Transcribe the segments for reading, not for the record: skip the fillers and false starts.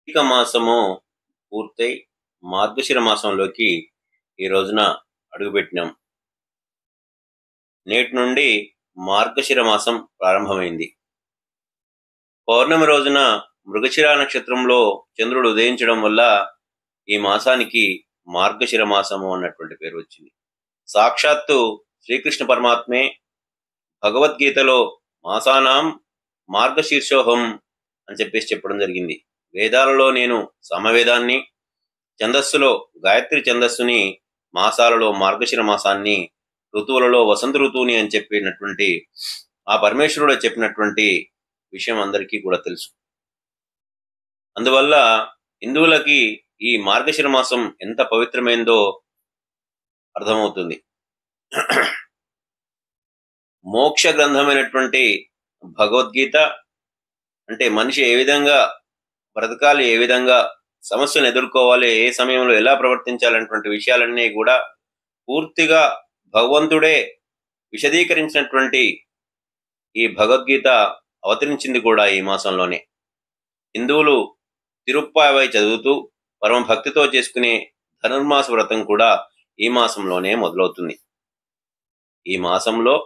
కార్తీక మాసము పూర్తయి మార్గశిర మాసంలోకి ఈ రోజున అడుగుపెట్టినాం. నేటి నుండి మార్గశిర మాసం ప్రారంభమైంది. పౌర్ణమి రోజున మృగశిర నక్షత్రంలో చంద్రుడు ఉదయించడం వల్ల ఈ మాసానికి మార్గశిర మాసము అన్నటువంటి పేరు వచ్చింది. సాక్షాత్తు శ్రీకృష్ణ పరమాత్మే భగవద్గీతలో మాసానాం మార్గశీర్షోహం అని చెప్పడం జరిగింది. వేదాలలో నేను సమవేదాన్ని, ఛందస్సులో గాయత్రి ఛందస్సుని, మాసాలలో మార్గశిర మాసాన్ని, ఋతువులలో వసంత ఋతువుని అని చెప్పినటువంటి ఆ పరమేశ్వరుడు చెప్పినటువంటి విషయం అందరికీ కూడా తెలుసు. అందువల్ల హిందువులకి ఈ మార్గశిర మాసం ఎంత పవిత్రమైందో అర్థమవుతుంది. మోక్ష గ్రంథమైనటువంటి భగవద్గీత అంటే మనిషి ఏ విధంగా బ్రతకాలి, ఏ విధంగా సమస్యను ఎదుర్కోవాలి, ఏ సమయంలో ఎలా ప్రవర్తించాలన్నటువంటి విషయాలన్నీ కూడా పూర్తిగా భగవంతుడే విశదీకరించినటువంటి ఈ భగవద్గీత అవతరించింది కూడా ఈ మాసంలోనే. హిందువులు తిరుప్పావై చదువుతూ పరమ భక్తితో చేసుకునే ధనుర్మాస వ్రతం కూడా ఈ మాసంలోనే మొదలవుతుంది. ఈ మాసంలో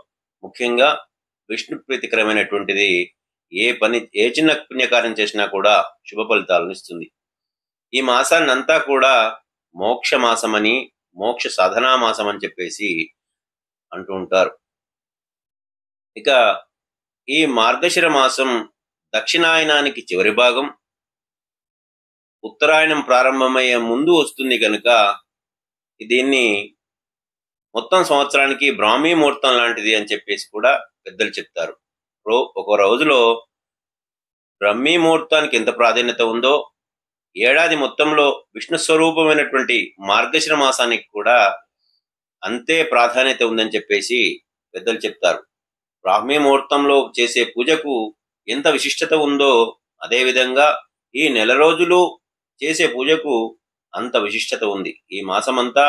ముఖ్యంగా విష్ణు ప్రీతికరమైనటువంటిది ఏ చిన్న పుణ్యకార్యం చేసినా కూడా శుభ ఫలితాలను ఇస్తుంది. ఈ మాసాన్ని అంతా కూడా మోక్ష మాసమని, మోక్ష సాధనా మాసం అని చెప్పేసి అంటూ ఉంటారు. ఇక ఈ మార్గశిర మాసం దక్షిణాయనానికి చివరి భాగం, ఉత్తరాయణం ప్రారంభమయ్యే ముందు వస్తుంది కనుక దీన్ని మొత్తం సంవత్సరానికి బ్రాహ్మీ ముహూర్తం లాంటిది అని చెప్పేసి కూడా పెద్దలు చెప్తారు. ఒక రోజులో బ్రహ్మీ ముహూర్తానికి ఎంత ప్రాధాన్యత ఉందో ఏడాది మొత్తంలో విష్ణు స్వరూపమైనటువంటి మార్గశిర మాసానికి కూడా అంతే ప్రాధాన్యత ఉందని చెప్పేసి పెద్దలు చెప్తారు. బ్రాహ్మీ ముహూర్తంలో చేసే పూజకు ఎంత విశిష్టత ఉందో అదేవిధంగా ఈ నెల రోజులు చేసే పూజకు అంత విశిష్టత ఉంది. ఈ మాసమంతా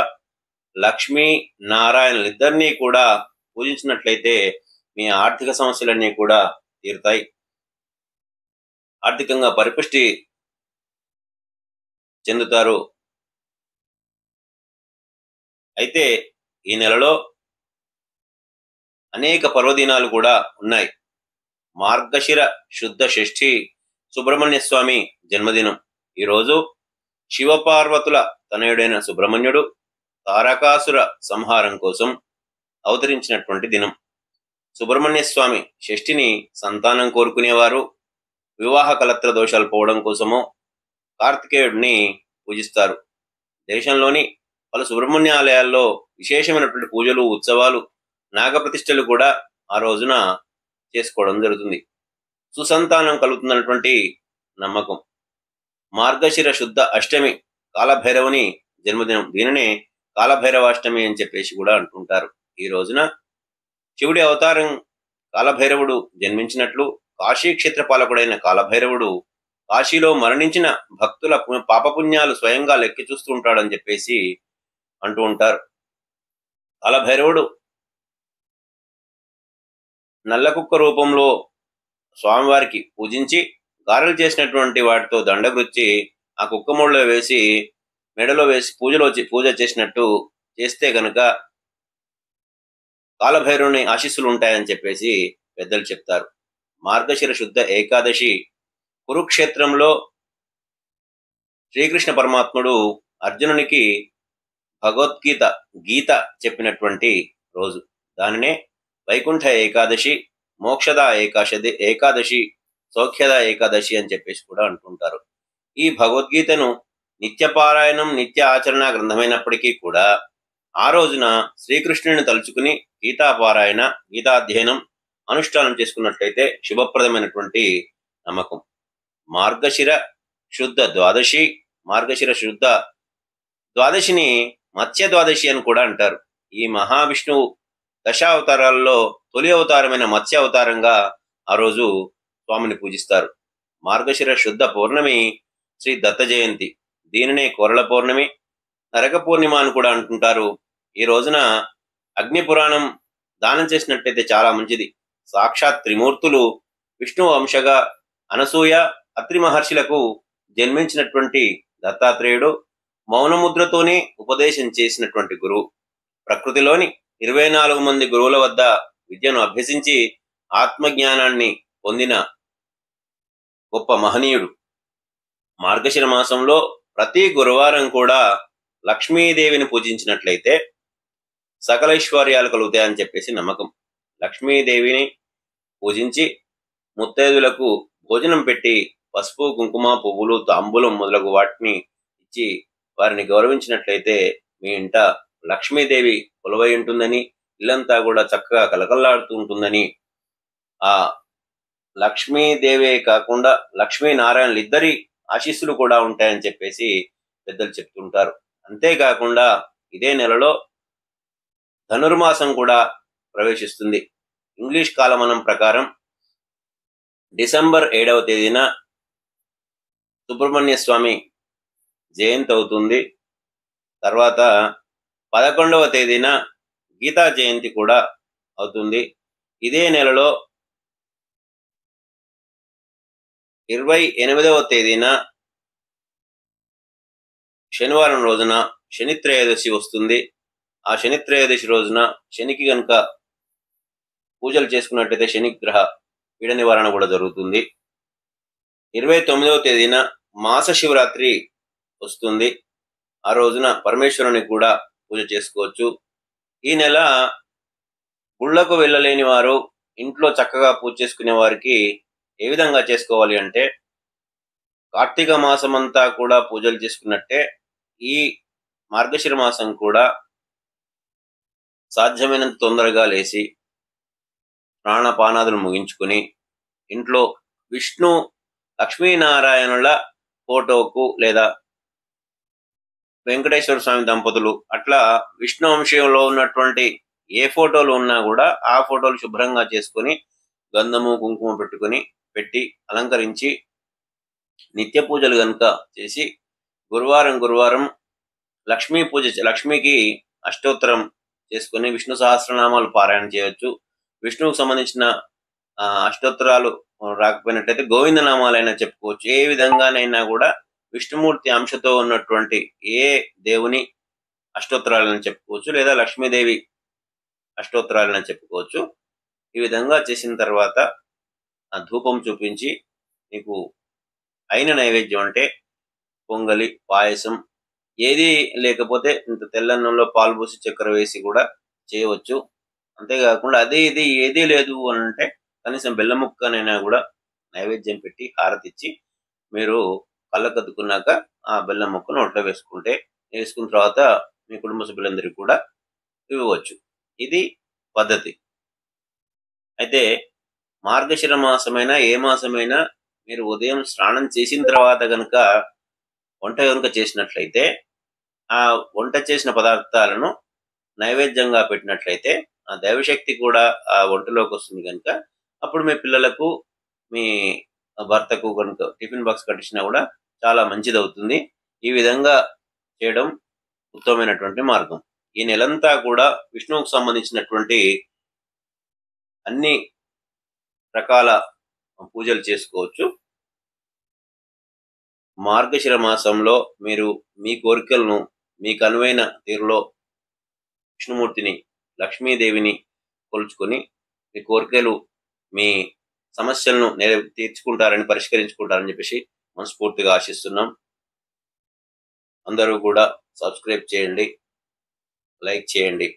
లక్ష్మీ నారాయణలిద్దరినీ కూడా పూజించినట్లయితే మీ ఆర్థిక సమస్యలన్నీ కూడా తీరుతాయి, ఆర్థికంగా పరిపుష్టి చెందుతారు. అయితే ఈ నెలలో అనేక పర్వదినాలు కూడా ఉన్నాయి. మార్గశిర శుద్ధ షష్ఠి సుబ్రహ్మణ్య స్వామి జన్మదినం. ఈరోజు శివపార్వతుల తనయుడైన సుబ్రహ్మణ్యుడు తారకాసుర సంహారం కోసం అవతరించినటువంటి దినం. సుబ్రహ్మణ్య స్వామి షష్ఠిని సంతానం కోరుకునేవారు వివాహ కలత్ర దోషాలు పోవడం కోసము కార్తికేయుడిని పూజిస్తారు. దేశంలోని పలు సుబ్రహ్మణ్య ఆలయాల్లో విశేషమైనటువంటి పూజలు, ఉత్సవాలు, నాగప్రతిష్టలు కూడా ఆ రోజున చేసుకోవడం జరుగుతుంది. సుసంతానం కలుగుతున్నటువంటి నమ్మకం. మార్గశిర శుద్ధ అష్టమి కాలభైరవుని జన్మదినం. దీనినే కాలభైరవాష్టమి అని చెప్పేసి కూడా అంటుంటారు. ఈ రోజున శివుడి అవతారం కాలభైరవుడు జన్మించినట్లు కాశీ క్షేత్రపాలకుడైన కాలభైరవుడు కాశీలో మరణించిన భక్తుల పాపపుణ్యాలు స్వయంగా లెక్కి చూస్తూ ఉంటాడని చెప్పేసి అంటూ ఉంటారు. కాలభైరవుడు నల్లకుక్క రూపంలో స్వామివారికి పూజించి గారెలు చేసినటువంటి వాటితో దండగుచ్చి ఆ కుక్కమూడలో వేసి మెడలో వేసి పూజ చేసినట్టు చేస్తే గనుక కాలభైరవుని ఆశీస్సులు ఉంటాయని చెప్పేసి పెద్దలు చెప్తారు. మార్గశిర శుద్ధ ఏకాదశి కురుక్షేత్రంలో శ్రీకృష్ణ పరమాత్ముడు అర్జునునికి గీత చెప్పినటువంటి రోజు. దానినే వైకుంఠ ఏకాదశి, మోక్షద ఏకాదశి, సౌఖ్యద ఏకాదశి అని చెప్పేసి కూడా అంటుంటారు. ఈ భగవద్గీతను నిత్యపారాయణం, నిత్య ఆచరణ గ్రంథమైనప్పటికీ కూడా ఆ రోజున శ్రీకృష్ణుని తలుచుకుని గీతాపారాయణ, గీతాధ్యయనం, అనుష్ఠానం చేసుకున్నట్లయితే శుభప్రదమైనటువంటి నమ్మకం. మార్గశిర శుద్ధ ద్వాదశి, మార్గశిర శుద్ధ ద్వాదశిని మత్స్య ద్వాదశి అని కూడా అంటారు. ఈ మహావిష్ణువు దశావతారాల్లో తొలి అవతారమైన మత్స్య అవతారంగా ఆ రోజు స్వామిని పూజిస్తారు. మార్గశిర శుద్ధ పౌర్ణమి శ్రీ దత్త జయంతి. దీనినే కోరల పౌర్ణమి, నరక పూర్ణిమ అని కూడా అంటుంటారు. ఈ రోజున అగ్ని పురాణం దానం చేసినట్లయితే చాలా మంచిది. సాక్షాత్ త్రిమూర్తులు విష్ణు అంశగా అనసూయ, అత్రి మహర్షులకు జన్మించినటువంటి దత్తాత్రేయుడు మౌనముద్రతోనే ఉపదేశం చేసినటువంటి గురువు. ప్రకృతిలోని 24 మంది గురువుల వద్ద విద్యను అభ్యసించి ఆత్మజ్ఞానాన్ని పొందిన గొప్ప మహనీయుడు. మార్గశిర మాసంలో ప్రతి గురువారం కూడా లక్ష్మీదేవిని పూజించినట్లయితే సకల ఐశ్వర్యాలు కలుగుతాయని చెప్పేసి నమ్మకం. లక్ష్మీదేవిని పూజించి ముత్తైదులకు భోజనం పెట్టి పసుపు, కుంకుమ, పువ్వులు, తాంబూలం మొదలగు వాటిని ఇచ్చి వారిని గౌరవించినట్లయితే మీ ఇంట లక్ష్మీదేవి కొలువై ఉంటుందని, ఇల్లంతా కూడా చక్కగా కలకల్లాడుతూ ఉంటుందని, ఆ లక్ష్మీదేవే కాకుండా లక్ష్మీనారాయణలు ఇద్దరి ఆశీస్సులు కూడా ఉంటాయని చెప్పేసి పెద్దలు చెప్తుంటారు. అంతేకాకుండా ఇదే నెలలో ధనుర్మాసం కూడా ప్రవేశిస్తుంది. ఇంగ్లీష్ కాలమానం ప్రకారం డిసెంబర్ 7వ తేదీన సుబ్రహ్మణ్య స్వామి జయంతి అవుతుంది. తర్వాత 11వ తేదీన గీతా జయంతి కూడా అవుతుంది. ఇదే నెలలో 28వ తేదీన శనివారం రోజున శని త్రయోదశి వస్తుంది. ఆ శని త్రయోదశి రోజున శనికి గనుక పూజలు చేసుకున్నట్లయితే శనిగ్రహ పీడ నివారణ కూడా జరుగుతుంది. 29వ తేదీన మాస శివరాత్రి వస్తుంది. ఆ రోజున పరమేశ్వరునికి కూడా పూజ చేసుకోవచ్చు. ఈ నెల గుళ్ళకు వెళ్ళలేని వారు ఇంట్లో చక్కగా పూజ చేసుకునే వారికి ఏ విధంగా చేసుకోవాలి అంటే, కార్తీక మాసం అంతా కూడా పూజలు చేసుకున్నట్టే ఈ మార్గశిర మాసం కూడా సాధ్యమైనంత తొందరగా లేచి ప్రాణపానాదులు ముగించుకుని ఇంట్లో విష్ణు లక్ష్మీనారాయణుల ఫోటోకు లేదా వెంకటేశ్వర స్వామి దంపతులు అట్లా విష్ణు వంశంలో ఉన్నటువంటి ఏ ఫోటోలు ఉన్నా కూడా ఆ ఫోటోలు శుభ్రంగా చేసుకుని గంధము కుంకుమ పెట్టి అలంకరించి నిత్య పూజలు కనుక చేసి గురువారం లక్ష్మీ పూజ, లక్ష్మికి అష్టోత్తరం చేసుకుని విష్ణు సహస్రనామాలు పారాయణ చేయవచ్చు. విష్ణువుకు సంబంధించిన అష్టోత్తరాలు రాకపోయినట్లయితే గోవిందనామాలైనా చెప్పుకోవచ్చు. ఏ విధంగానైనా కూడా విష్ణుమూర్తి అంశతో ఉన్నటువంటి ఏ దేవుని అష్టోత్తరాలను చెప్పుకోవచ్చు, లేదా లక్ష్మీదేవి అష్టోత్తరాలను చెప్పుకోవచ్చు. ఈ విధంగా చేసిన తర్వాత ఆ ధూపం చూపించి నీకు అయిన నైవేద్యం అంటే పొంగలి, పాయసం ఏది లేకపోతే ఇంత తెల్లన్నంలో పాలు పోసి చక్కెర వేసి కూడా చేయవచ్చు. అంతేకాకుండా అదే ఇది ఏదీ లేదు అని అంటే కనీసం బెల్లం ముక్కనైనా కూడా నైవేద్యం పెట్టి హారతిచ్చి మీరు కళ్ళకద్దుకున్నాక ఆ బెల్లం ముక్క నోట్లో వేసుకున్న తర్వాత మీ కుటుంబ సభ్యులందరికీ కూడా ఇవ్వవచ్చు. ఇది పద్ధతి. అయితే మార్గశిర మాసమైనా ఏ మాసమైనా మీరు ఉదయం స్నానం చేసిన తర్వాత కనుక వంట కనుక చేసినట్లయితే ఆ వంట చేసిన పదార్థాలను నైవేద్యంగా పెట్టినట్లయితే ఆ దైవశక్తి కూడా ఆ వంటలోకి వస్తుంది కనుక అప్పుడు మీ పిల్లలకు, మీ భర్తకు కనుక టిఫిన్ బాక్స్ కట్టించినా కూడా చాలా మంచిది అవుతుంది. ఈ విధంగా చేయడం ఉత్తమమైనటువంటి మార్గం. ఈ నెలంతా కూడా విష్ణువుకు సంబంధించినటువంటి అన్ని రకాల పూజలు చేసుకోవచ్చు. మార్గశిర మాసంలో మీరు మీ కోరికలను మీకు అనువైన తీరులో విష్ణుమూర్తిని, లక్ష్మీదేవిని కొలుచుకొని మీ కోరికలు, మీ సమస్యలను తీర్చుకుంటారని, పరిష్కరించుకుంటారని చెప్పేసి మనస్ఫూర్తిగా ఆశిస్తున్నాం. అందరూ కూడా సబ్స్క్రైబ్ చేయండి, లైక్ చేయండి.